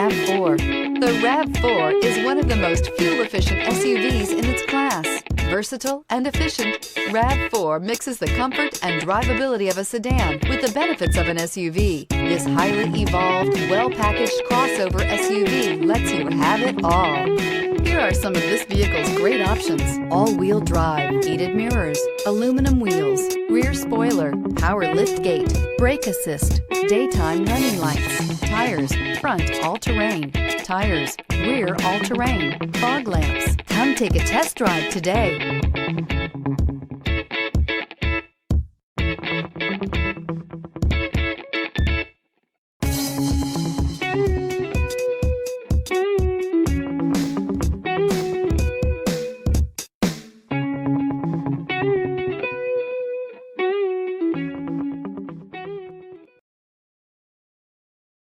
RAV4. The RAV4 is one of the most fuel-efficient SUVs in its class. Versatile and efficient, RAV4 mixes the comfort and drivability of a sedan with the benefits of an SUV. This highly evolved, well-packaged crossover SUV lets you have it all. Here are some of this vehicle's great options: all-wheel drive, heated mirrors, aluminum wheels, rear spoiler, power liftgate, brake assist, daytime running lights, tires, front all-terrain, tires, rear all-terrain, fog lamps. Come take a test drive today.